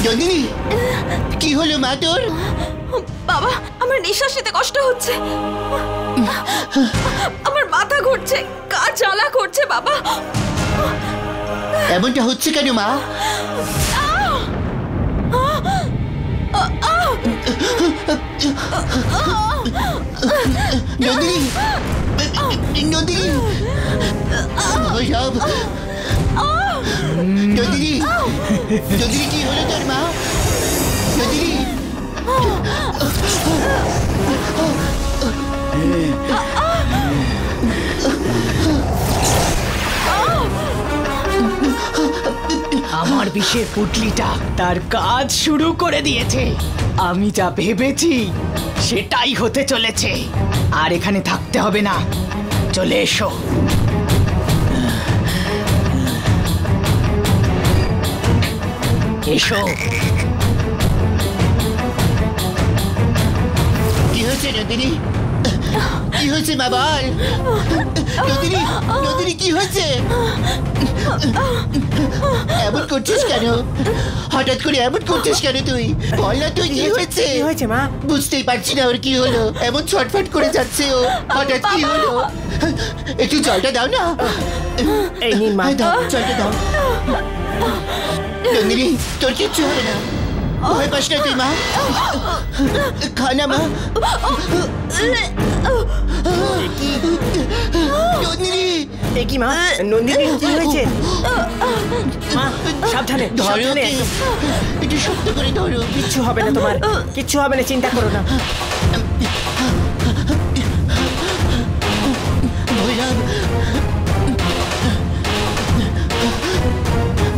নন্দিনী, কি হলো মা তোর? বাবা, আমার নিঃশ্বাস নিতে কষ্ট হচ্ছে, আমার মাথা ঘুরছে, গা জ্বালা করছে বাবা। এমনটা হচ্ছে কেন মা? নন্দিনী, নন্দিনী, নন্দিনী, নন্দিনী, কি হলো তোর মা? নন্দিনী, আমার বিষের পুটলিটা তার কাজ শুরু করে দিয়েছে। আমি যা ভেবেছি সেটাই হতে চলেছে। আর এখানে থাকতে হবে না, চলে এসো। এসো। কি হয়েছে নন্দিনী? কি হয়েছে মা বল? নন্দিনী, নন্দিনী, কি হয়েছে? এমন করছিস কেন? হঠাৎ করে এমন করছিস কেন তুই? বল না তুই, কি হয়েছে? কি হয়েছে মা? বুঝতেই পারছি না ওর কি হলো, এমন ছটফট করে যাচ্ছে ও। হঠাৎ কি হলো? একটু জলটা দাও না। এই নিন মা, দাও, জলটা দাও। নন্দিনী, তোর কিচ্ছু হবে না, ভয় পাস না তুই মা। খা না মা। নন্দিনী, কি মা? নন্দিনী, কি হয়েছে? মা সাবধানে, সাবধানে। একটু শক্ত করে ধরো। কিচ্ছু হবে না তোমার, কিচ্ছু হবে না, চিন্তা করো না। ভৈরব,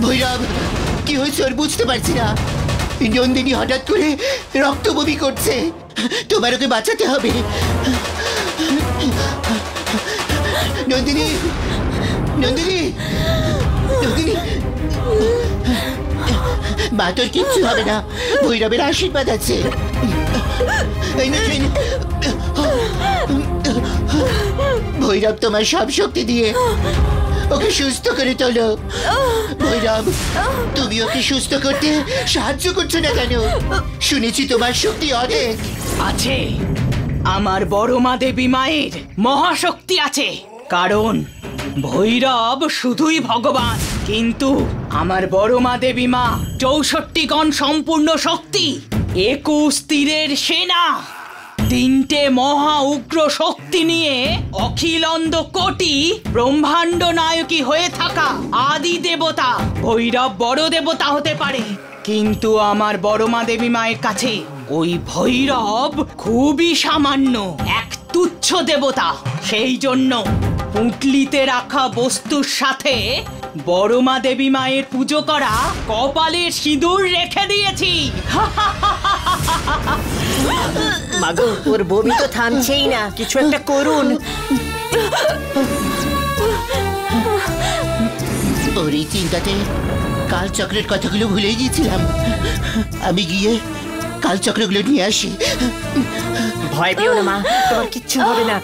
ভৈরব, কি হয়েছে ওর বুঝতে পারছি না। নন্দিনী হঠাৎ করে রক্ত বমি করছে, তোমার ওকে বাঁচাতে হবে। নন্দিনী, নন্দিনী, নন্দিনী, মা তোর কিচ্ছু হবে না, ভৈরবের আশীর্বাদ আছে। ভৈরব তোমার সব শক্তি দিয়ে ওকে সুস্থ করে তোলো। ভৈরব, তুমি ওকে সুস্থ করতে সাহায্য করছো না কেন? শুনেছি তোমার শক্তি অনেক আছে। আমার বড় মা দেবী মায়ের মহাশক্তি আছে, কারণ ভৈরব শুধুই ভগবান, কিন্তু আমার বড় মা দেবী মা 64 গণ সম্পূর্ণ শক্তি, 21 তীরের সেনা, 3টে মহা উগ্র শক্তি নিয়ে অখিলন্দ কোটি ব্রহ্মাণ্ড নায়কী হয়ে থাকা আদি দেবতা। ভৈরব বড় দেবতা হতে পারে, কিন্তু আমার বড় মা দেবী মায়ের কাছে ওই ভৈরব খুবই সামান্য এক তুচ্ছ দেবতা। সেই জন্য পুঁটলিতে রাখা বস্তুর সাথে বড় মা দেবী মায়ের পুজো করা কপালের সিঁদুর রেখে দিয়েছি। মাগো, ওর বমি তো থামছেই না, কিছু একটা করুন। ওর এই চিন্তাতে কালচক্রের কথাগুলো ভুলেই গিয়েছিলাম। আমি গিয়ে কালচক্রগুলো নিয়ে আসি। ভয় পেও না মা, তোমার কিচ্ছু হবে না।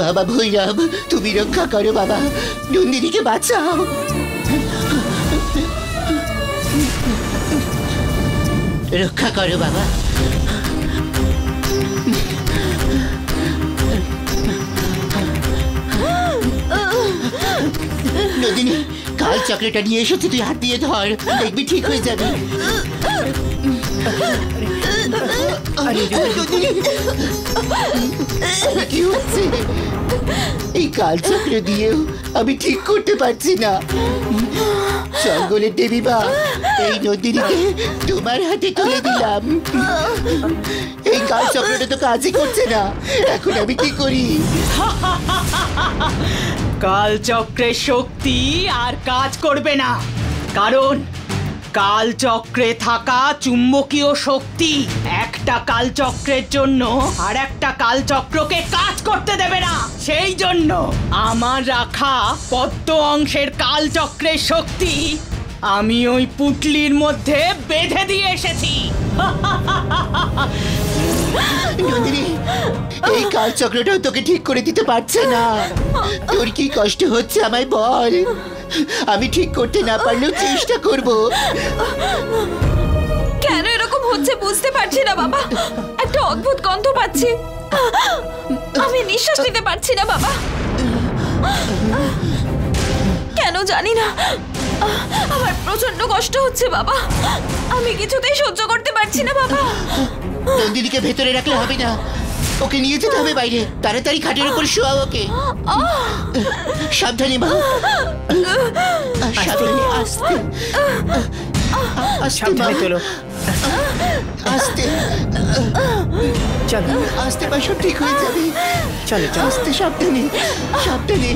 বাবা ভৈরব, তুমি রক্ষা করো বাবা, নন্দিনীকে বাঁচাও। রক্ষা করো বাবা। নন্দিনী, কাল চক্রটা নিয়ে এসেছি, তুই হাত দিয়ে ধর, দেখবি ঠিক হয়ে যাবে। কি হচ্ছে? এই কাল চক্র দিয়েও আমি ঠিক করতে পারছি না। জঙ্গলের দেবী মা এই নন্দিনীকে তোমার হাতে তুলে দিলাম। এই কাল চক্রটা তো কাজই করছে না, এখন আমি কি করি? কাল চক্রের শক্তি আর কাজ করবে না, কারণ কাল চক্রে থাকা চুম্বকীয় শক্তি একটা কাল চক্রের জন্য আর একটা কাল চক্রকে কাজ করতে দেবে না। সেই জন্য আমার রাখা পদ্ম অংশের কাল চক্রের শক্তি আমি ওই পুটলির মধ্যে বেঁধে দিয়ে এসেছি। নন্দিনী, এই কাল চক্রটাও তোকে ঠিক করে দিতে পারছে না। তোর কি কষ্ট হচ্ছে আমায় বল, আমি ঠিক করতে না পারলেও চেষ্টা করব। কেন এরকম হচ্ছে বুঝতে পারছি না বাবা। একটা অদ্ভুত গন্ধ পাচ্ছি, আমি নিঃশ্বাস নিতে পারছি না বাবা। কেন জানি না, আমার প্রচন্ড কষ্ট হচ্ছে বাবা। আমি কিছুতেই সহ্য করতে পারছি না বাবা। নন্দিনীকে ভেতরে রাখলে হবে না, ওকে নিয়ে যেতে হবে বাইরে। তাড়াতাড়ি খাটের উপর শোয়াও ওকে। সাবধানে মা, সাবধানে, আস্তে আস্তে মা, সাবধানে তোলো। আস্তে চলো আস্তে মা, সব ঠিক হয়ে যাবে। চলো চলো। আস্তে, সাবধানে সাবধানে।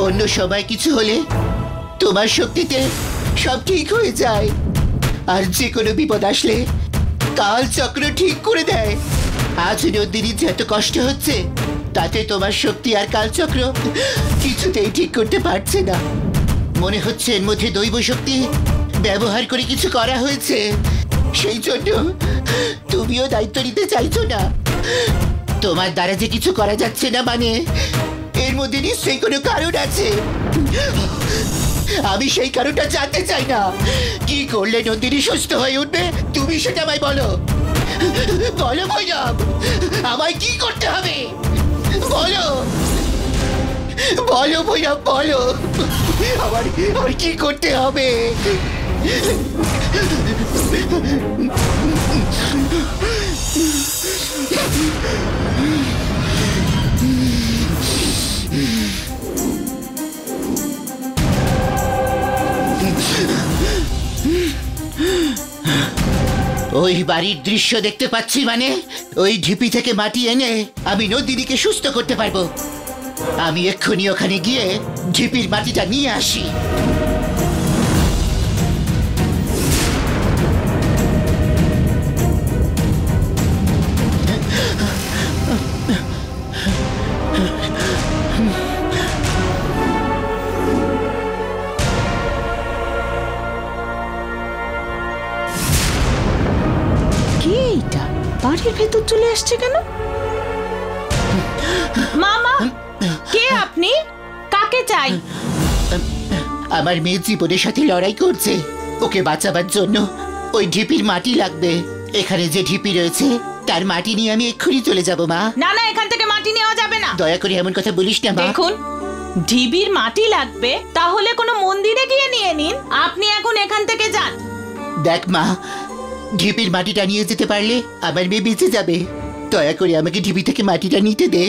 অন্য সবাই কিছু হলে তোমার শক্তিতে সব ঠিক হয়ে যায়, আর যে কোনো বিপদ আসলে কাল চক্র ঠিক করে দেয়। আজ নন্দিনীর যে এত কষ্ট হচ্ছে, তাতে তোমার শক্তি আর কাল চক্র কিছুতেই ঠিক করতে পারছে না। মনে হচ্ছে এর মধ্যে দৈব শক্তি ব্যবহার করে কিছু করা হয়েছে, সেই জন্য তুমিও দায়িত্ব নিতে চাইছো না। তোমার দ্বারা যে কিছু করা যাচ্ছে না, মানে এর মধ্যে নিশ্চয়ই কোনো কারণ আছে। আমি সেই কারণটা জানতে চাই না। কি করলে নন্দিনী সুস্থ হয়ে উঠবে, তুমি সেটা আমায় বলো। বলো ভৈরব, আমায় কি করতে হবে বলো। বলো ভৈরব, বলো আমার কি করতে হবে। ওই বাড়ির দৃশ্য দেখতে পাচ্ছি, মানে ওই ঢিপি থেকে মাটি এনে আমি নন্দিনীকে সুস্থ করতে পারবো। আমি এক্ষুনি ওখানে গিয়ে ঢিপির মাটিটা নিয়ে আসি। বাড়ির ভেতর চলে আসছে কেন? মামা, কে আপনি? কাকে চাই? আমার মেয়ে জীবনের সাথে লড়াই করছে, ওকে বাঁচাবার জন্য ওই ঢিপির মাটি লাগবে। এখানে যে ঢিপি রয়েছে তার মাটি নিয়ে আমি এক্ষুনি চলে যাব। মা, না না, এখান থেকে মাটি নেওয়া যাবে না। দয়া করে এমন কথা বলিস না মা। দেখুন, ঢিবির মাটি লাগবে তাহলে কোনো মন্দিরে গিয়ে নিয়ে নিন। আপনি এখন এখান থেকে যান। দেখ মা, ঢিপির মাটিটা নিয়ে যেতে পারলে আমার মেয়ে বেঁচে যাবে। দয়া করে আমাকে ঢিপি থেকে মাটিটা নিতে দে,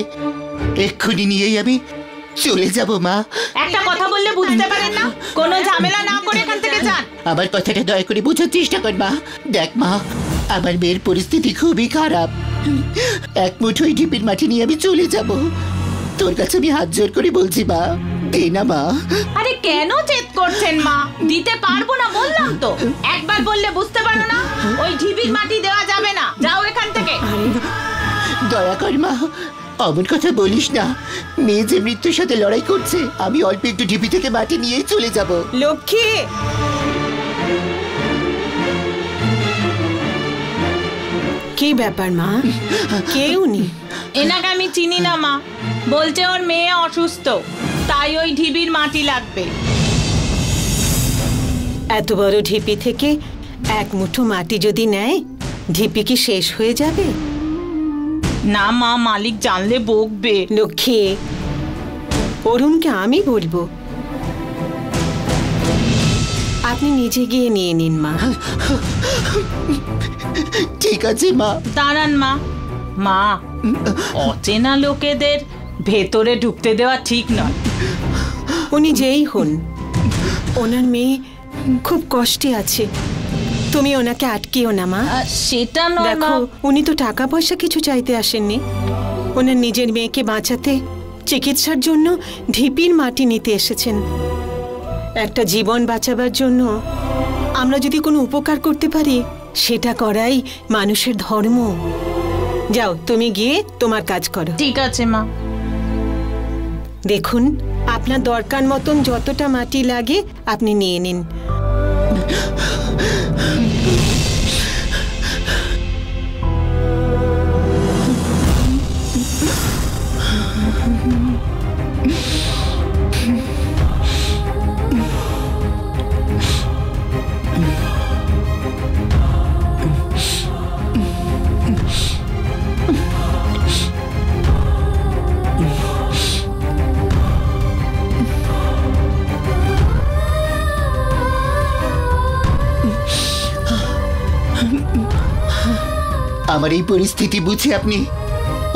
এক্ষুনি নিয়েই আমি চলে যাব। মা, একটা কথা বললে বুঝতে পারেন না? কোনো ঝামেলা না করে এখান থেকে যান। আমার কথাটা দয়া করে বোঝার চেষ্টা কর মা। দেখ মা, আমার মেয়ের পরিস্থিতি খুবই খারাপ। এক মুঠোই ঢিপির মাটি নিয়ে আমি চলে যাব। তোর কাছে আমি হাত জোর করে বলছি মা, দে না মা। আরে কেন জেদ করছেন মা? দিতে পারবো না বললাম তো। একবার বললে বুঝতে পারো না? ওই ঢিবির মাটি দেওয়া যাবে না, যাও এখান থেকে। দয়া কর মা, অমন কথা বলিস না। মেয়ে যে মৃত্যুর সাথে লড়াই করছে, আমি অল্প একটু ঢিপি থেকে মাটি নিয়েই চলে যাব। লক্ষ্মী, কি ব্যাপার মা? কেউ নেই? এনাকে আমি চিনি না মা, বলছে ওর মেয়ে অসুস্থ, তাই ওই ঢিবির মাটি লাগবে। এত বড় ঢিপি থেকে এক মুঠো মাটি যদি নেয়, ঢিপি কি শেষ হয়ে যাবে? না মা, মালিক জানলে বকবে। লক্ষ্মী, অরুণকে আমি বলবো, আপনি নিজে গিয়ে নিয়ে নিন মা। ঠিক আছে মা। দাঁড়ান মা, মা অচেনা লোকেদের ভেতরে ঢুকতে দেওয়া ঠিক নয়। উনি যেই হন, ওনার মেয়ে খুব কষ্টে আছে, তুমি ওনাকে আটকিও না মা। সেটা নয় মা। দেখো, উনি তো টাকা পয়সা কিছু চাইতে আসেননি, ওনার নিজের মেয়েকে বাঁচাতে চিকিৎসার জন্য ঢিপির মাটি নিতে এসেছেন। একটা জীবন বাঁচাবার জন্য আমরা যদি কোনো উপকার করতে পারি, সেটা করাই মানুষের ধর্ম। যাও, তুমি গিয়ে তোমার কাজ করো। ঠিক আছে মা। দেখুন, আপনার দরকার মতন যতটা মাটি লাগে আপনি নিয়ে নিন। আমার এই পরিস্থিতি বুঝে আপনি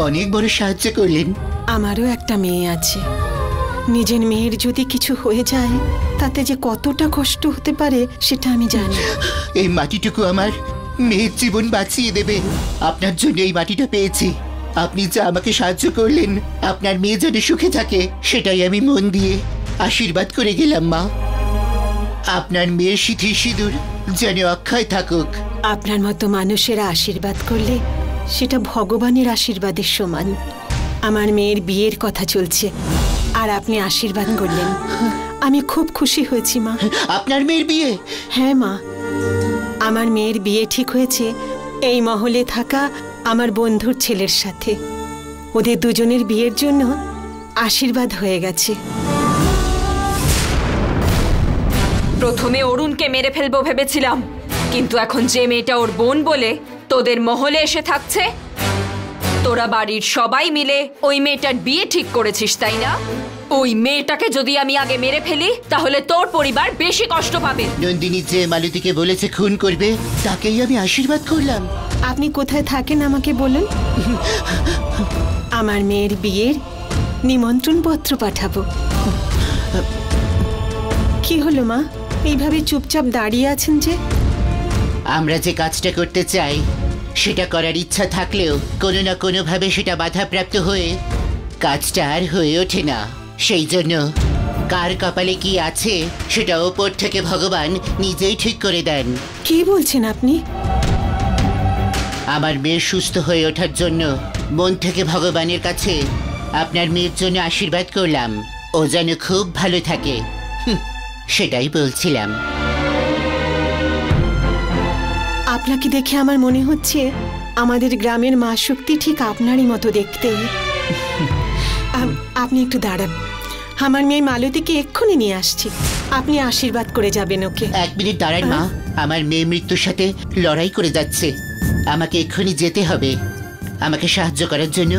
অনেক বড় সাহায্য করলেন। আমারও একটা মেয়ে আছে, নিজের মেয়ের যদি কিছু হয়ে যায় তাতে যে কতটা কষ্ট হতে পারে সেটা আমি জানি। এই মাটিটুকু আমার মেয়ের জীবন বাঁচিয়ে দেবে। আপনার জন্য এই মাটিটা পেয়েছি। আপনি যা আমাকে সাহায্য করলেন, আপনার মেয়ে যেন সুখে থাকে, সেটাই আমি মন দিয়ে আশীর্বাদ করে গেলাম মা। আপনার মেয়ের সিঁথি সিঁদুর যেন অক্ষয় থাকুক। আপনার মতো মানুষেরা আশীর্বাদ করলে সেটা ভগবানের আশীর্বাদের সমান। আমার মেয়ের বিয়ের কথা চলছে আর আপনি আশীর্বাদ করলেন, আমি খুব খুশি হয়েছি মা। আপনার মেয়ের বিয়ে? হ্যাঁ মা, আমার মেয়ের বিয়ে ঠিক হয়েছে এই মহলে থাকা আমার বন্ধুর ছেলের সাথে। ওদের দুজনের বিয়ের জন্য আশীর্বাদ হয়ে গেছে। প্রথমে অরুণকে মেরে ফেলবো ভেবেছিলাম, কিন্তু এখন যে মেয়েটা ওর বোন বলে তোদের মহলে এসে থাকছে, তোরা বাড়ির সবাই মিলে ওই মেয়েটার বিয়ে ঠিক করেছিস, তাই না? ওই মেয়েটাকে যদি আমি আগে মেরে ফেলি তাহলে তোর পরিবার বেশি কষ্ট পাবে। নন্দিনী যে মালতীকে বলেছে খুন করবে, তাকেই আমি আশীর্বাদ করলাম। আপনি কোথায় থাকেন আমাকে বলুন, আমার মেয়ের বিয়ের নিমন্ত্রণ পত্র পাঠাবো। কি হলো মা, এইভাবে চুপচাপ দাঁড়িয়ে আছেন যে? আমরা যে কাজটা করতে চাই সেটা করার ইচ্ছা থাকলেও কোনো না কোনোভাবে সেটা বাধাপ্রাপ্ত হয়ে কাজটা আর হয়ে ওঠে না। সেই জন্য কার কপালে কি আছে সেটা ওপর থেকে ভগবান নিজেই ঠিক করে দেন। কি বলছেন আপনি? আমার মেয়ে সুস্থ হয়ে ওঠার জন্য মন থেকে ভগবানের কাছে আপনার মেয়ের জন্য আশীর্বাদ করলাম, ও যেন খুব ভালো থাকে। সেটাই বলছিলাম। আপনাকে দেখে আমার মনে হচ্ছে আমাদের গ্রামের মা শক্তি ঠিক আপনারই মতো দেখতে। আপনি একটু দাঁড়ান, আমার মেয়ে মালতীকে এক্ষুনি নিয়ে আসছি, আপনি আশীর্বাদ করে যাবেন ওকে। 1 মিনিট দাঁড়ান মা, আমার মেয়ে মৃত্যুর সাথে লড়াই করে যাচ্ছে, আমাকে এক্ষুনি যেতে হবে। আমাকে সাহায্য করার জন্য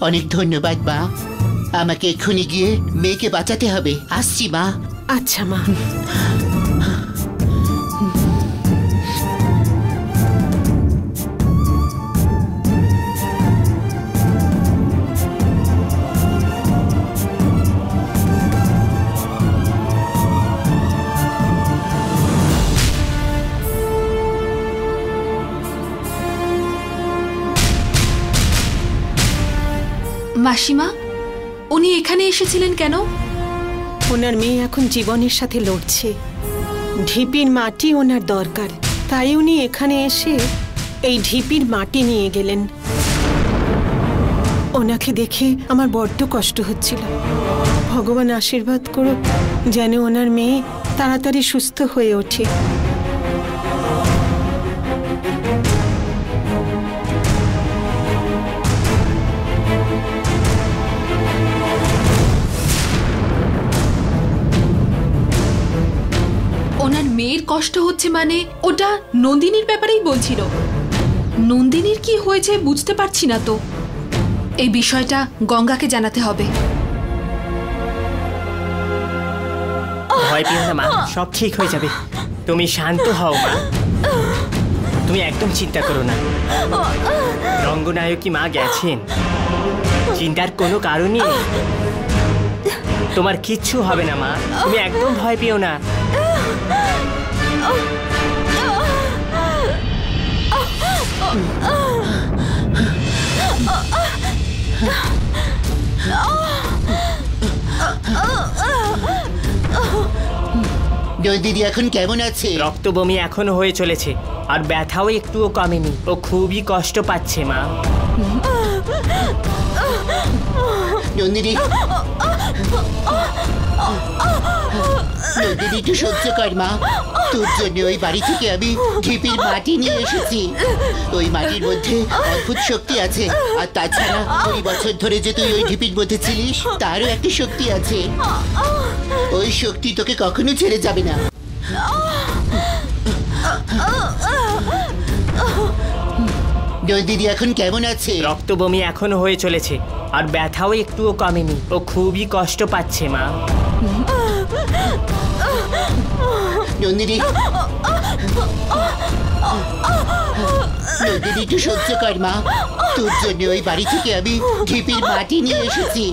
অনেক ধন্যবাদ মা। আমাকে এক্ষুনি গিয়ে মেয়েকে বাঁচাতে হবে। আসছি মা। আচ্ছা মা। মাসিমা, উনি এখানে এসেছিলেন কেন? ওনার মেয়ে এখন জীবনের সাথে লড়ছে, ঢিপির মাটি ওনার দরকার, তাই উনি এখানে এসে এই ঢিপির মাটি নিয়ে গেলেন। ওনাকে দেখে আমার বড্ড কষ্ট হচ্ছিল। ভগবান আশীর্বাদ করুক যেন ওনার মেয়ে তাড়াতাড়ি সুস্থ হয়ে ওঠে। ওনার মেয়ের কষ্ট হচ্ছে মানে ওটা নন্দিনীর ব্যাপারেই বলছিল। নন্দিনীর কি হয়েছে বুঝতে পারছি না তো। এই বিষয়টা গঙ্গাকে জানাতে হবে। ভয় পেও না মা, সব ঠিক হয়ে যাবে। তুমি শান্ত হও মা, তুমি একদম চিন্তা করো না। রঙ্গনায়কী মা গেছেন, চিন্তার কোনো কারণই নেই। তোমার কিচ্ছু হবে না মা, তুমি একদম ভয় পেও না। দিদি এখন কেমন আছে? রক্ত বমি এখনো হয়ে চলেছে, আর ব্যথাও একটুও কমেনি। ও খুবই কষ্ট পাচ্ছে মা। নন্দিনী, নন্দিনী একটু সহ্য কর মা। তোর জন্য ওই বাড়ি থেকে আমি ঢিপির মাটি নিয়ে এসেছি। ওই মাটির মধ্যে অদ্ভুত শক্তি আছে, আর তাছাড়া 20 বছর ধরে যে তুই ওই ঢিপির মধ্যে ছিলিস তারও একটা শক্তি আছে। ওই শক্তি তোকে কখনো ছেড়ে যাবে না। দিদি এখন কেমন আছে? রক্ত বমি এখনো হয়ে চলেছে, আর ব্যথাও একটুও কমেনি। ও খুবই কষ্ট পাচ্ছে মা। নন্দিনী, নন্দিনী একটু সহ্য কর মা। তোর জন্য ওই বাড়ি থেকে আমি ঢিপির মাটি নিয়ে এসেছি।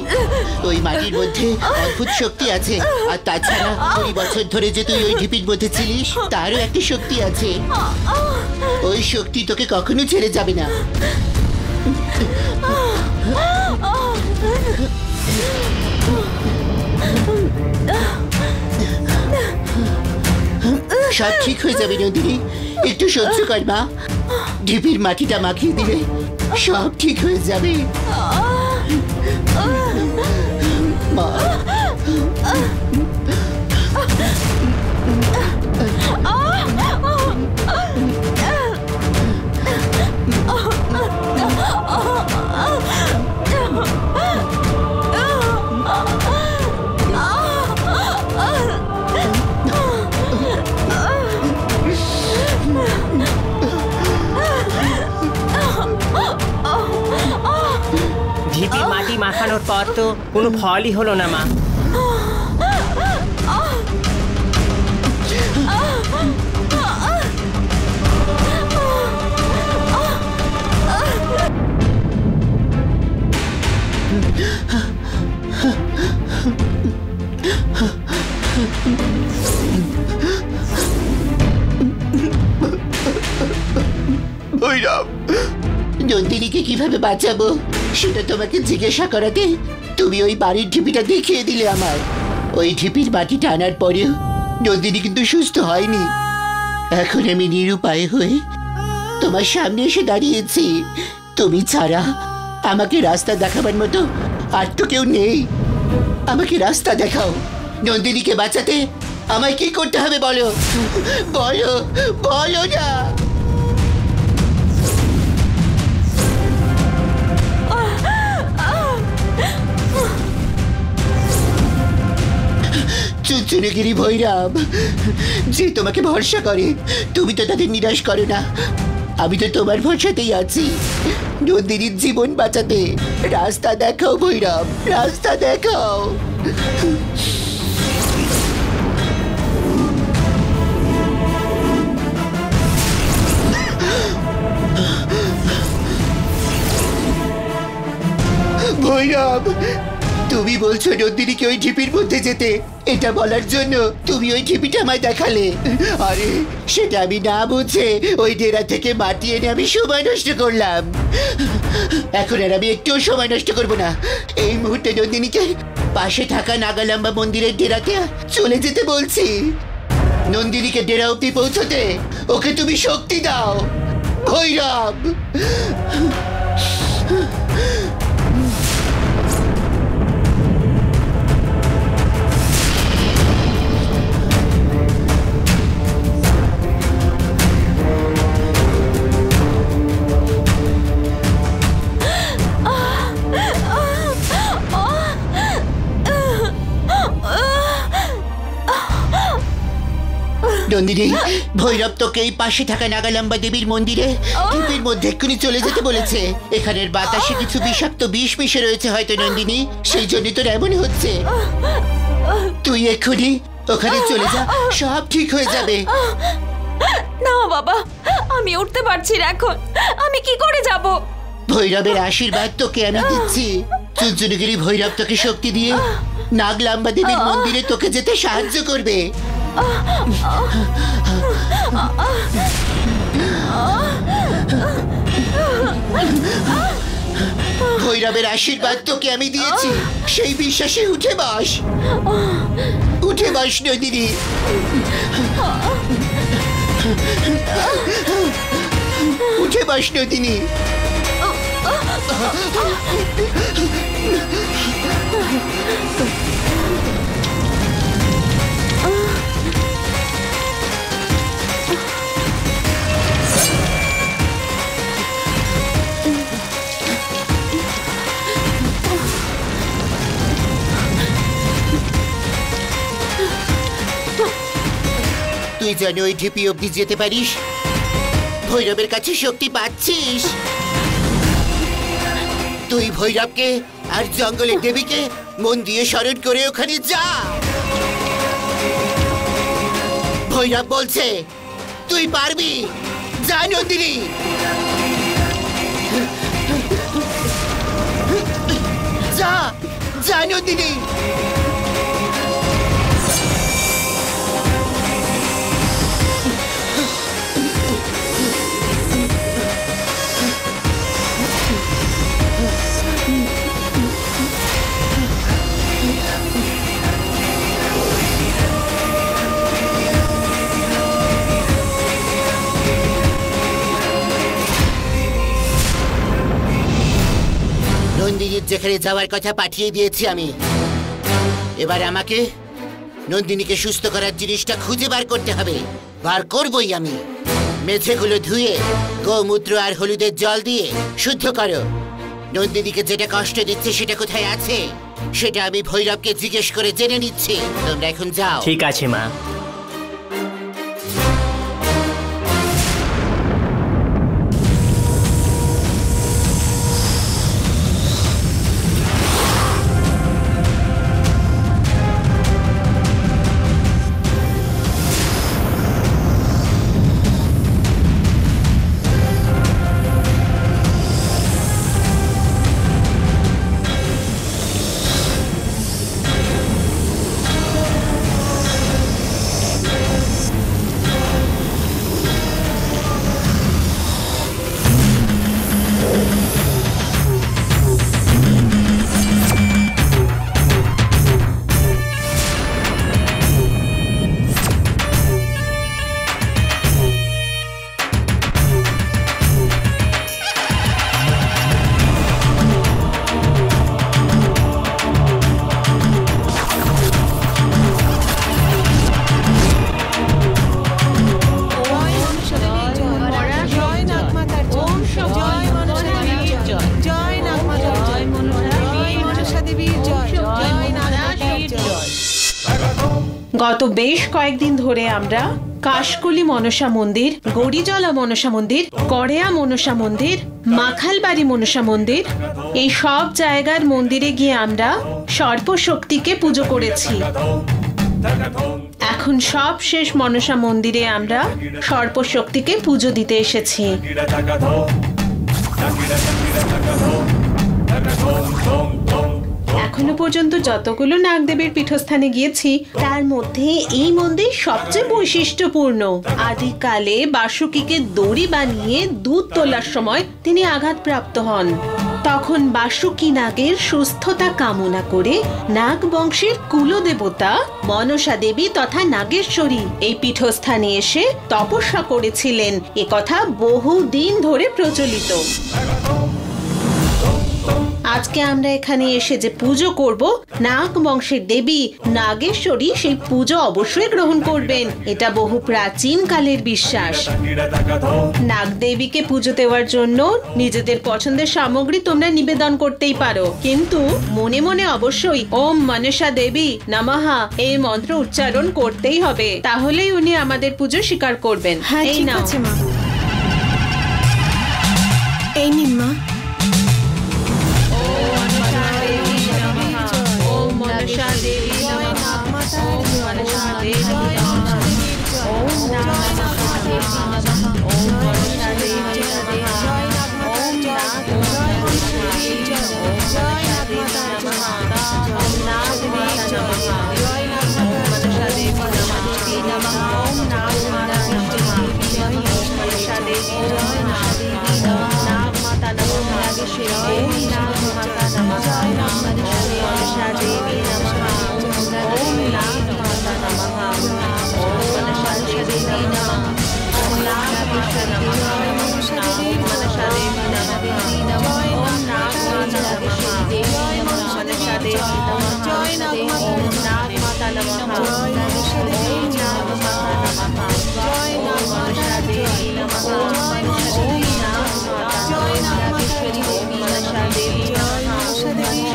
ওই মাটির মধ্যে অদ্ভুত শক্তি আছে, আর তাছাড়া 20 বছর ধরে যে তুই ওই ঢিপির মধ্যে ছিলিস তারও একটা শক্তি আছে। ওই শক্তি তোকে কখনো ছেড়ে যাবে না। সব ঠিক হয়ে যাবে নন্দিনী, একটু সহ্য কর মা। ঢিপির মাটিটা মাখিয়ে দিলে সব ঠিক হয়ে যাবে মা। ঢিপির মাটি মাখানোর পর তো কোনো ফলই হলো না মা। ভৈরব, নন্দিনীকে কিভাবে বাঁচাবো সেটা তোমাকে জিজ্ঞাসা করাতে তুমি ওই বাড়ির ঢিপিটা দেখিয়ে দিলে আমার। ওই ঢিপির মাটিটা আনার পরেও নন্দিনী কিন্তু সুস্থ হয়নি। এখন আমি নিরুপায় হয়ে তোমার সামনে এসে দাঁড়িয়েছি। তুমি ছাড়া আমাকে রাস্তা দেখাবার মতো আর তো কেউ নেই। আমাকে রাস্তা দেখাও। নন্দিনীকে বাঁচাতে আমায় কি করতে হবে বলো, বলো, বলো না। চুনচুনিগিরি ভৈরব, যে তোমাকে ভরসা করে তুমি তো তাদের নিরাশ করো না। আমি তো তোমার ভরসাতেই আছি নন্দিনীর জীবন বাঁচাতে। রাস্তা দেখাও ভৈরব, রাস্তা দেখাও। ভৈরব, তুমি বলছো নন্দিনীকে ওই ঢিপির মধ্যে যেতে। এটা বলার জন্য তুমি ওই ঢিপিটা আমায় দেখালে। আরে সেটা আমি না বুঝে ওই ডেরা থেকে মাটি এনে আমি সময় নষ্ট করলাম। এখন আর আমি একটুও সময় নষ্ট করবো না। এই মুহূর্তে নন্দিনীকে পাশে থাকা নাগালাম্বা মন্দিরের ডেরাতে চলে যেতে বলছি। নন্দিনীকে ডেরা অব্দি পৌঁছতে ওকে তুমি শক্তি দাও ভৈরব। নন্দিনী, ভৈরব তোকে এই পাশে থাকা নাগালাম্বা দেবীর মন্দিরে দ্বীপের মধ্যে এক্ষুনি চলে যেতে বলেছে। এখানের বাতাসে কিছু বিষাক্ত বিষ মিশে রয়েছে হয়তো নন্দিনী, সেই জন্য তোর এমন হচ্ছে। তুই এক্ষুনি ওখানে চলে যা, সব ঠিক হয়ে যাবে। না বাবা, আমি উঠতে পারছি না এখন। আমি কি করে যাব? ভৈরবের আশীর্বাদ তোকে আমি দিচ্ছি। চুনচুনিগিরি ভৈরব তোকে শক্তি দিয়ে নাগলাম্বা দেবীর মন্দিরে তোকে যেতে সাহায্য করবে। ভৈরবের আশীর্বাদ তোকে আমি দিয়েছি, সেই বিশ্বাসে উঠে বস। উঠে বস নন্দিনী। উঠে বস নন্দিনী। তুই যেন ওই ঢিপি অব্দি যেতে পারিস। ভৈরবের কাছে শক্তি পাচ্ছিস। তুই ভৈরবকে আর জঙ্গলের দেবীকে মন দিয়ে স্মরণ করে ওখানে যা। ভৈরব বলছে তুই পারবি, যা নন্দিনী। যা যা নন্দিনী। নন্দিনীর যেখানে যাওয়ার কথা পাঠিয়ে দিয়েছি আমি। এবার আমাকে নন্দিনীকে সুস্থ করার জিনিসটা খুঁজে বার করতে হবে। বার করবই আমি। মেঝেগুলো ধুয়ে গোমূত্র আর হলুদের জল দিয়ে শুদ্ধ করো। নন্দিনীকে যেটা কষ্ট দিচ্ছে সেটা কোথায় আছে সেটা আমি ভৈরবকে জিজ্ঞেস করে জেনে নিচ্ছি। তোমরা এখন যাও। ঠিক আছে মা। গত বেশ কয়েকদিন ধরে আমরা কাশকুলি মনসা মন্দির, গড়িজলা মনসা মন্দির, করেয়া মনসা মন্দির, মাখালবাড়ি মনসা মন্দির, এই সব জায়গার মন্দিরে গিয়ে আমরা সর্পশক্তিকে পুজো করেছি। এখন সব শেষ মনসা মন্দিরে আমরা সর্পশক্তিকে পুজো দিতে এসেছি। এখনো পর্যন্ত যতগুলো নাগদেবীর পীঠস্থানে গিয়েছি তার মধ্যে এই মন্দির সবচেয়ে বৈশিষ্ট্যপূর্ণ। আদিকালে বাসুকীকে দড়ি বানিয়ে দুধ তোলার সময় তিনি আঘাতপ্রাপ্ত হন। তখন বাসুকী নাগের সুস্থতা কামনা করে নাগ বংশের কুলদেবতা মনসা দেবী তথা নাগেশ্বরী এই পীঠস্থানে এসে তপস্যা করেছিলেন। একথা বহুদিন ধরে প্রচলিত। আজকে আমরা এখানে এসে যে পুজো করব, নাগ বংশের দেবী নাগেশ্বরী সেই পুজো অবশ্যই গ্রহণ করবেন। এটা বহু প্রাচীন কালের বিশ্বাস। নাগ দেবীকে পুজো দেওয়ার জন্য নিজেদের পছন্দের সামগ্রী তোমরা নিবেদন করতেই পারো, কিন্তু মনে মনে অবশ্যই ওম মনসা দেবী নমঃ এই মন্ত্র উচ্চারণ করতেই হবে, তাহলেই উনি আমাদের পুজো স্বীকার করবেন। হ্যাঁ, এই ঠিক নাও। আছে মা। এই নিন মা। ওম মনসা দেবী নমঃ। ওম মনসা দেবী নমঃ। ওম মনসা দেবী নমঃ। ওম মনসা দেবী নমঃ। ওম নাগ মনসা দেবী নমঃ। জয় নাগ মাতা নমঃ। ওম নাগ মাতা নমঃ। জয় নাগ মনসা দেবী নমঃ। ওম নাগ মাতা নমঃ। জয় মনসা দেবী নমঃ। নাগ মাতা নমঃ। নাগেশ্বরী দেবী নাগ মাতা নমঃ। জয় নাগ মনসা দেবী নমঃ। ওম নাগ মাতা নমঃ। ওম মনসা দেবী নমঃ। ওম নাগেশ্বরী জয় মনসা দেবী নমঃ। ওম নাগ মাতা নাগেশ্বরী জয় মনসা দেবী নমঃ। জয় নাগ মাতা ওম নাগ মাতা নমঃ। জয় নাগেশ্বরী ওম নাগ মাতা নমঃ। জয় নাগ মনসা দেবী নমঃ। ওম নাগ মাতা জয় নাগেশ্বরী ওম মনসা দেবী নমঃ।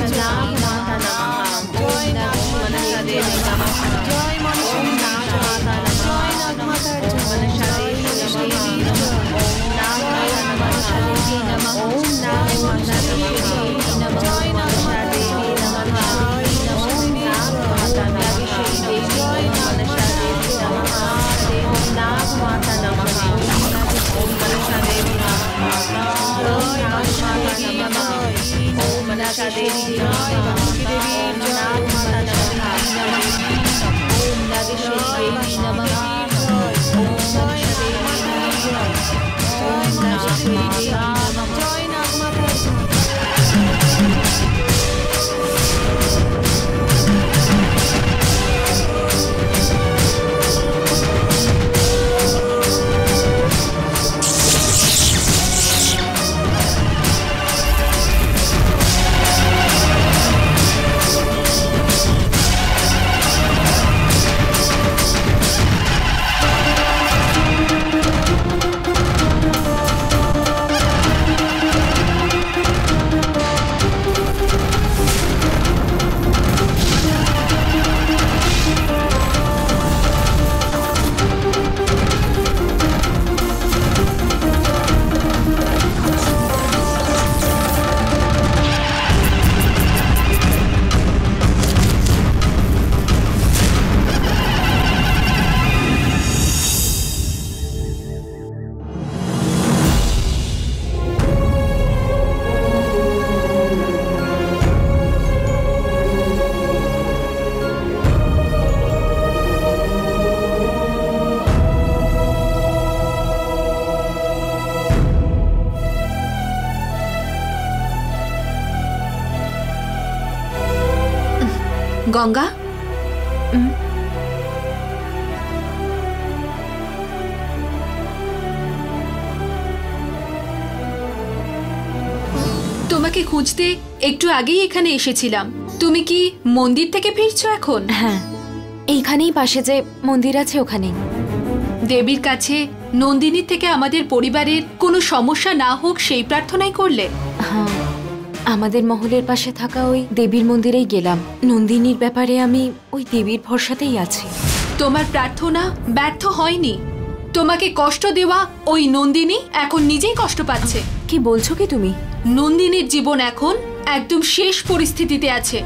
নাগ মাতা নমঃ। জয় নাগ মনসা দেবী নমঃ। জয় ওম নাগ মাতা নমঃ। জয় নাগ মাতা ওম মনসা দেবী নমঃ। ওম নাগ মাতা নমঃ। ওম নাগ মাতা নমঃ। জয় নাগ মাতা দেবী নমঃ। ওম নাগ মাতা নাগেশ্বরী দেবী জয় মনসা দেবী নমঃ। ওম নাগ মাতা নমঃ। ওম মনসা দেবী নমঃ। ওম নাগ মাতা নমঃ। ওম মনসা দেবী নমঃ। ওম নাগ মাতা নমঃ। ওম নাগেশ্বরী দেবী নমঃ। ওম মনসা দেবী নমঃ। ওম নাগেশ্বরী দেবী নমঃ। জয় নাগ মাতা। গঙ্গা, তোমাকে খুঁজতে একটু আগেই এখানে এসেছিলাম। তুমি কি মন্দির থেকে ফিরছো এখন? হ্যাঁ, এইখানেই পাশে যে মন্দির আছে ওখানেই। দেবীর কাছে নন্দিনীর থেকে আমাদের পরিবারের কোনো সমস্যা না হোক সেই প্রার্থনাই করলে? হ্যাঁ, আমাদের মহলের পাশে থাকা ওই দেবীর মন্দিরেই গেলাম। নন্দিনীর ব্যাপারে আমি ওই দেবীর ভরসাতেই আছি। তোমার প্রার্থনা ব্যর্থ হয়নি। তোমাকে কষ্ট দেওয়া ওই নন্দিনী এখন নিজেই কষ্ট পাচ্ছে। কি বলছো কি তুমি? নন্দিনীর জীবন এখন একদম শেষ পরিস্থিতিতে আছে।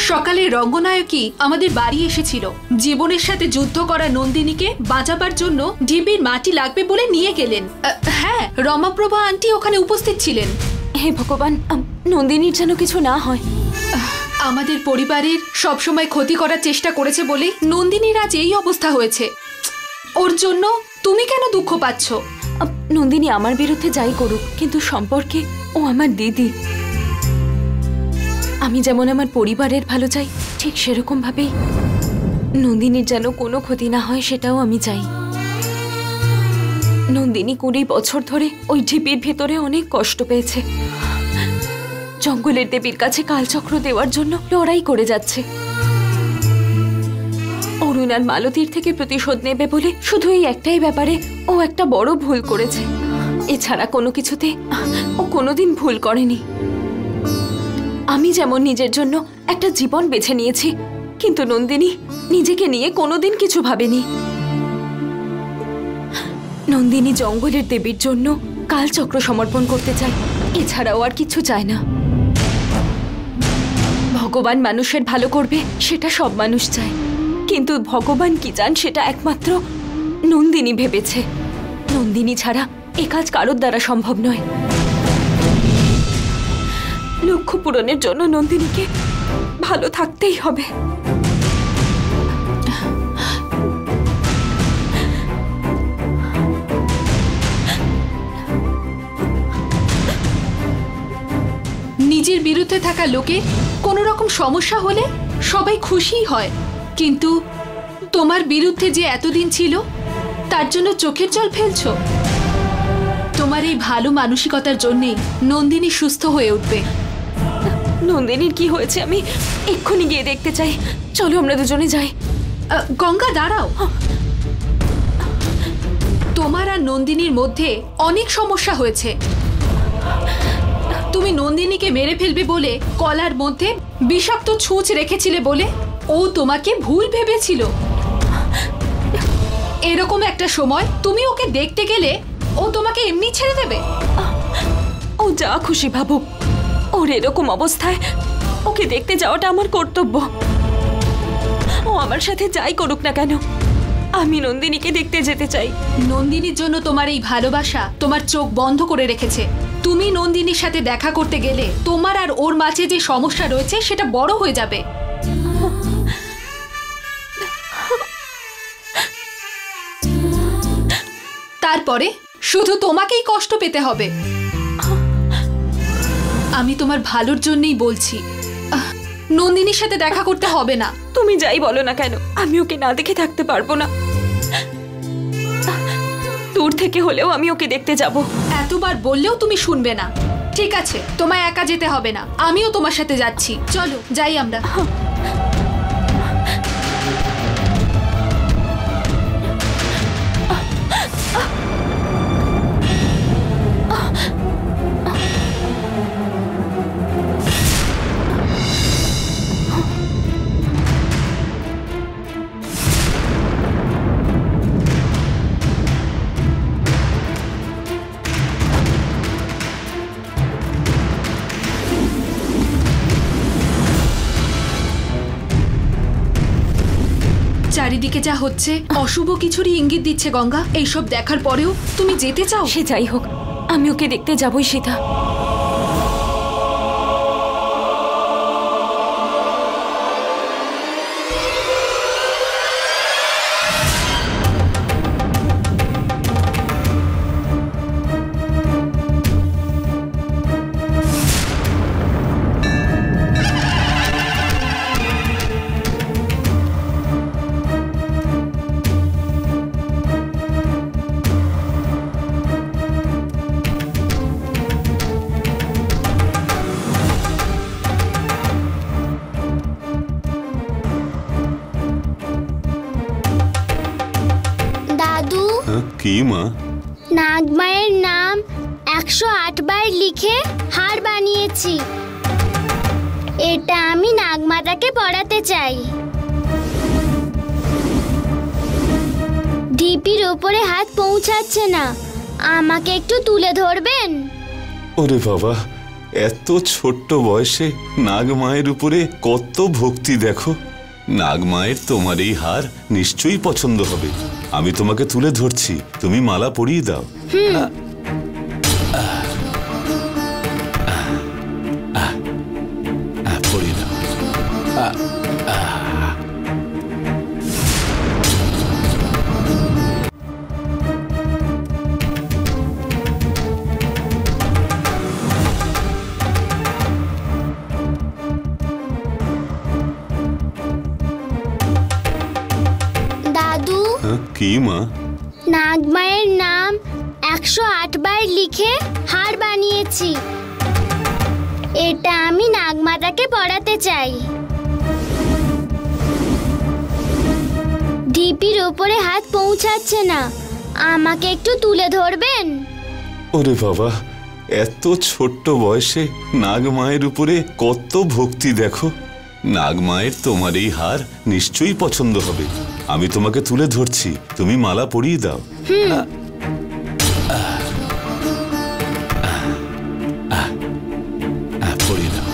সকালে রঙ্গনায়কী আমাদের বাড়ি এসেছিল। জীবনের সাথে যুদ্ধ করা নন্দিনীকে বাঁচাবার জন্য ঢিবির মাটি লাগবে বলে নিয়ে গেলেন। হ্যাঁ, রমাপ্রভা আন্টি ওখানে উপস্থিত ছিলেন। হে ভগবান, নন্দিনীর যেন কিছু না হয়। আমাদের পরিবারের সবসময় ক্ষতি করার চেষ্টা করেছে বলে নন্দিনীর আজ এই অবস্থা হয়েছে। ওর জন্য তুমি কেন দুঃখ পাচ্ছ? নন্দিনী আমার বিরুদ্ধে যাই করুক, কিন্তু সম্পর্কে ও আমার দিদি। আমি যেমন আমার পরিবারের ভালো চাই, ঠিক সেরকম ভাবেই নন্দিনীর যেন কোনো ক্ষতি না হয় সেটাও আমি চাই। নন্দিনী 20 বছর ধরে ওই ঢিপির ভেতরে অনেক কষ্ট পেয়েছে। জঙ্গলের দেবীর কাছে কালচক্র দেওয়ার জন্য লড়াই করে যাচ্ছে। অরুণ আর মালতীর থেকে প্রতিশোধ নেবে বলে শুধু এই একটাই ব্যাপারে ও একটা বড় ভুল করেছে। এছাড়া কোনো কিছুতে ও কোনোদিন ভুল করেনি। আমি যেমন নিজের জন্য একটা জীবন বেছে নিয়েছি, কিন্তু নন্দিনী নিজেকে নিয়ে কোনোদিন কিছু ভাবেনি। নন্দিনী জঙ্গলের দেবীর জন্য কালচক্র সমর্পণ করতে চায়, এছাড়াও আর কিছু চায় না। ভগবান মানুষের ভালো করবে সেটা সব মানুষ চায়, কিন্তু ভগবান কি চান সেটা একমাত্র নন্দিনী ভেবেছে। নন্দিনী ছাড়া এ কাজ কারোর দ্বারা সম্ভব নয়। লক্ষ্য পূরণের জন্য নন্দিনীকে ভালো থাকতেই হবে। নিজের বিরুদ্ধে থাকা লোকের কোনো রকম সমস্যা হলে সবাই খুশিই হয়, কিন্তু তোমার বিরুদ্ধে যে এতদিন ছিল তার জন্য চোখের জল ফেলছো। তোমার এই ভালো মানসিকতার জন্যেই নন্দিনী সুস্থ হয়ে উঠবে। নন্দিনীর কি হয়েছে আমি এক্ষুনি গিয়ে দেখতে চাই। চলো আমরা দুজনে যাই। গঙ্গা দাঁড়াও, তোমার আর নন্দিনীর মধ্যে অনেক সমস্যা হয়েছে। তুমি নন্দিনীকে মেরে ফেলবে বলে কলার মধ্যে বিষাক্ত ছুঁচ রেখেছিলে বলে ও তোমাকে ভুল ভেবেছিল। এরকম একটা সময় তুমি ওকে দেখতে গেলে ও তোমাকে এমনি ছেড়ে দেবে? ও যা খুশি ভাবুক, ওর এরকম অবস্থায় ওকে দেখতে যাওয়াটা আমার কর্তব্য। ও আমার সাথে যাই করুক না কেন, আমি নন্দিনীকে দেখতে যেতে চাই। নন্দিনীর জন্য তোমার এই ভালোবাসা তোমার চোখ বন্ধ করে রেখেছে। তুমি নন্দিনীর সাথে দেখা করতে গেলে তোমার আর ওর মাঝে যে সমস্যা রয়েছে সেটা বড় হয়ে যাবে। তারপরে শুধু তোমাকেই কষ্ট পেতে হবে। আমি তোমার ভালোর জন্যই বলছি, নন্দিনীর সাথে দেখা করতে হবে না। তুমি যাই বলো না কেন, আমি ওকে না দেখে থাকতে পারবো না। দূর থেকে হলেও আমি ওকে দেখতে যাব। এতবার বললেও তুমি শুনবে না। ঠিক আছে, তোমায় একা যেতে হবে না, আমিও তোমার সাথে যাচ্ছি। চলো যাই আমরা। চারিদিকে যা হচ্ছে অশুভ কিছুরই ইঙ্গিত দিচ্ছে গঙ্গা। এইসব দেখার পরেও তুমি যেতে চাও? সে যাই হোক, আমি ওকে দেখতে যাবই সীতা। কি মা? নাগমায়ের নাম 108 বার লিখে হার বানিয়েছি। এটা আমি নাগমাতাকে পড়াতে চাই। ঢিপির উপরে হাত পৌঁছাচ্ছে না, আমাকে একটু তুলে ধরবেন? ওরে বাবা, এত ছোট্ট বয়সে নাগমায়ের উপরে কত ভক্তি দেখো। নাগমায়ের তোমার এই হার নিশ্চয়ই পছন্দ হবে। আমি তোমাকে তুলে ধরছি, তুমি মালা পরিয়ে দাও। পরিয়ে দাও। দাদু, কি মা? নাগমায়ের নাম 108 বার লিখে হার বানিয়েছি। এটা আমি নাগমাতাকে পড়াতে চাই। ঢিপির উপরে হাত পৌঁছাচ্ছে না, আমাকে একটু তুলে ধরবেন? ওরে বাবা, এত ছোট্ট বয়সে নাগমায়ের উপরে কত ভক্তি দেখো। নাগমায়ের তোমার এই হার নিশ্চয়ই পছন্দ হবে। আমি তোমাকে তুলে ধরছি, তুমি মালা পরিয়ে দাও। পরিয়ে দাও।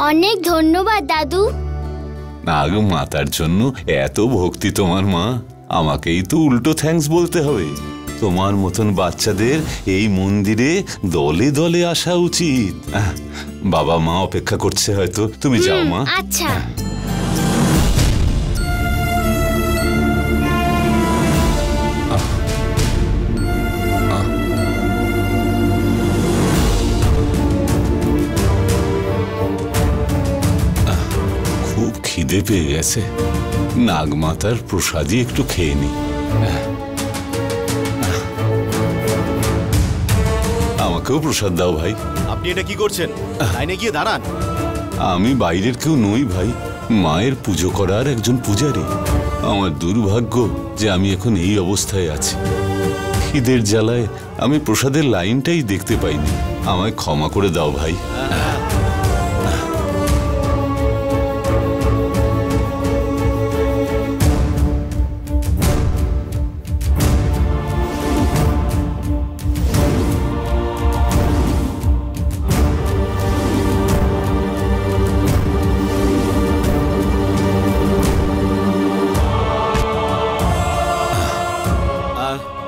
অনেক ধন্যবাদ দাদু। নাগমাতার জন্য এত ভক্তি তোমার মা, আমাকেই তো উল্টো থ্যাঙ্কস বলতে হবে। তোমার মতন বাচ্চাদের এই মন্দিরে দলে দলে আসা উচিত। বাবা মা অপেক্ষা করছে হয়তো, তুমি যাও মা। আচ্ছা। খিদে পেয়ে গেছে, নাগমাতার প্রসাদই একটু খেয়ে নি। আমাকেও প্রসাদ দাও ভাই। আপনি এটা কি করছেন? লাইনে গিয়ে দাঁড়ান। আমি বাইরের কেউ নই ভাই, মায়ের পুজো করার একজন পূজারী। আমার দুর্ভাগ্য যে আমি এখন এই অবস্থায় আছি। খিদের জ্বালায় আমি প্রসাদের লাইনটাই দেখতে পাইনি, আমায় ক্ষমা করে দাও ভাই।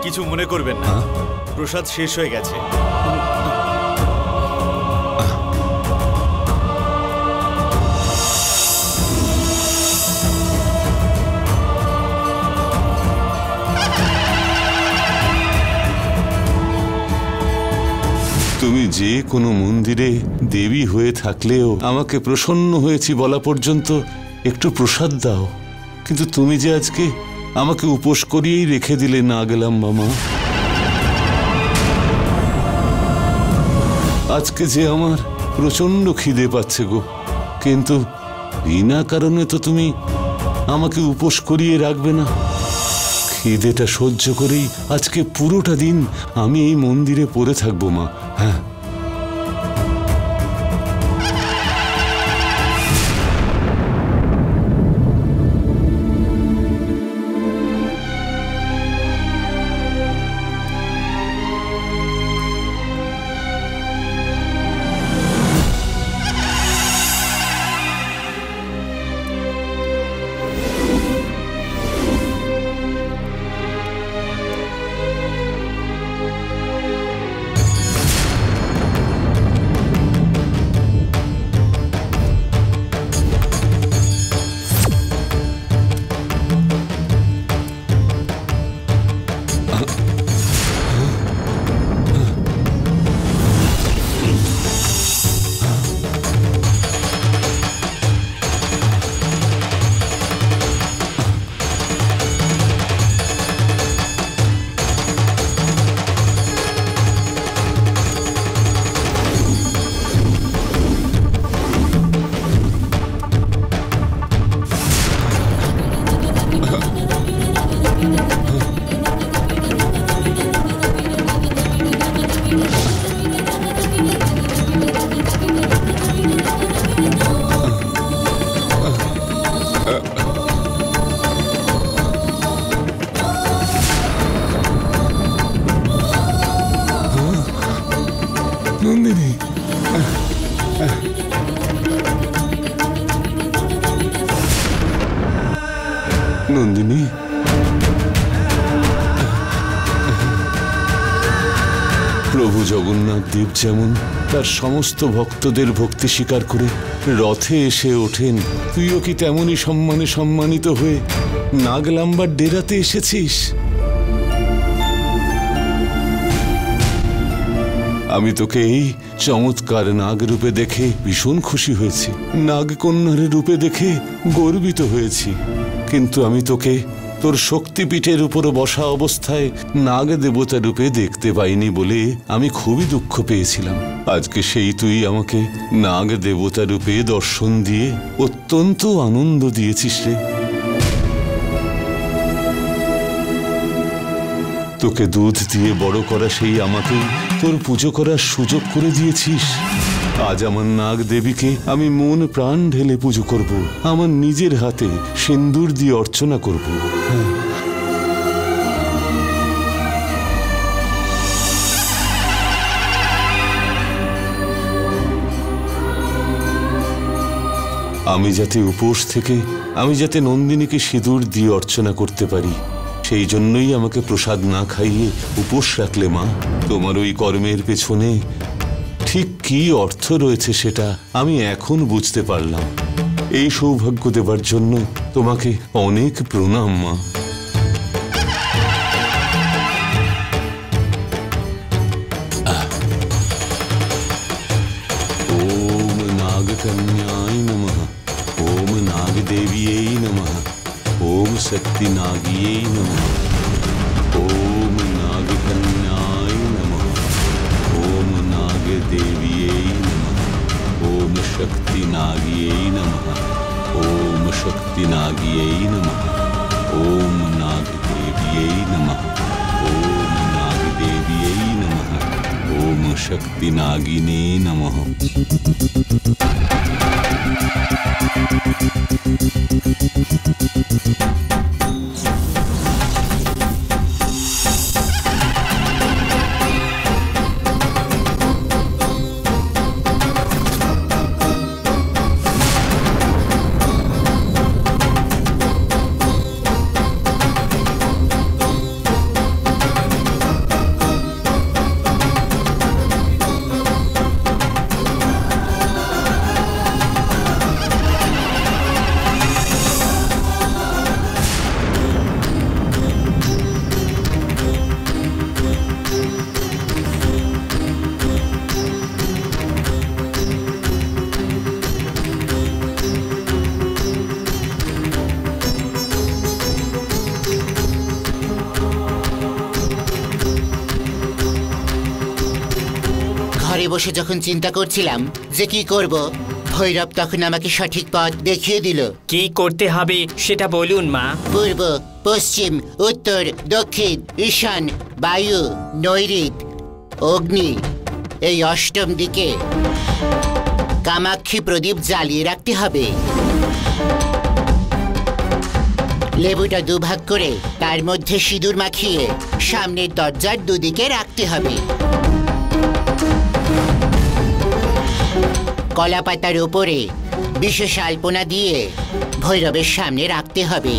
কিছু মনে করবেন না, প্রসাদ শেষ হয়ে গেছে। তুমি যে কোনো মন্দিরে দেবী হয়ে থাকলেও আমাকে প্রসন্ন হয়েছি বলা পর্যন্ত একটু প্রসাদ দাও, কিন্তু তুমি যে আজকে আমাকে উপোস করিয়েই রেখে দিলে না গেলাম মামা। আজকে যে আমার প্রচন্ড খিদে পাচ্ছে গো, কিন্তু বিনা কারণে তো তুমি আমাকে উপোস করিয়ে রাখবে না। খিদেটা সহ্য করেই আজকে পুরোটা দিন আমি এই মন্দিরে পড়ে থাকবো মা। হ্যাঁ, নন্দিনী, নন্দিনী, প্রভু জগন্নাথ দেব যেমন তার সমস্ত ভক্তদের ভক্তি স্বীকার করে রথে এসে ওঠেন, তুইও কি তেমনই সম্মানে সম্মানিত হয়ে নাগলাম্বার ডেরাতে এসেছিস? আমি তোকে এই চমৎকার নাগ রূপে দেখে ভীষণ খুশি হয়েছি, নাগকন্যার রূপে দেখে গর্বিত হয়েছি। কিন্তু আমি তোকে তোর শক্তিপীঠের উপর বসা অবস্থায় নাগ দেবতা রূপে দেখতে পাইনি বলে আমি খুবই দুঃখ পেয়েছিলাম। আজকে সেই তুই আমাকে নাগ দেবতা রূপে দর্শন দিয়ে অত্যন্ত আনন্দ দিয়েছিস রে। তোকে দুধ দিয়ে বড় করা সেই আমাকে তোর পুজো করার সুযোগ করে দিয়েছিস। আজ আমার নাগ দেবীকে আমি মন প্রাণ ঢেলে পুজো করব, আমার নিজের হাতে সিন্দুর দিয়ে অর্চনা করব। আমি যাতে উপোস থেকে আমি যাতে নন্দিনীকে সিঁদুর দিয়ে অর্চনা করতে পারি, সেই জন্যই আমাকে প্রসাদ না খাইয়ে উপোস রাখলে মা। তোমার ওই কর্মের পেছনে ঠিক কি অর্থ রয়েছে সেটা আমি এখন বুঝতে পারলাম। এই সৌভাগ্য দেবার জন্য তোমাকে অনেক প্রণাম মা। ওম নাগকন্যায় নমঃ, ওম নাগদেব্যৈ নমঃ, ওম শক্তি নাগিयै নমঃ, ওম নাগকন্যায় নমঃ, ওম নাগদেব্যৈ নমঃ, ওম শক্তি নাগিयै নমঃ, ওম শক্তি নাগিयै নমঃ, ওম নাগদেব্যৈ নমঃ, ওম নাগদেব্যৈ নমঃ, ওম শক্তি নাগিনে নমঃ। ঘরে বসে যখন চিন্তা করছিলাম যে কি করব, ভৈরব তখন আমাকে সঠিক পথ দেখিয়ে দিল। কি করতে হবে সেটা বলুন মা। পূর্ব, পশ্চিম, উত্তর, দক্ষিণ, ঈশান, বায়ু, নৈঋত, অগ্নি, এই অষ্টম দিকে কামাক্ষী প্রদীপ জ্বালিয়ে রাখতে হবে। লেবুটা দুভাগ করে তার মধ্যে সিঁদুর মাখিয়ে সামনের দরজার দুদিকে রাখতে হবে। কলা পাতার উপরে বিশেষ আলপনা দিয়ে ভৈরবের সামনে রাখতে হবে।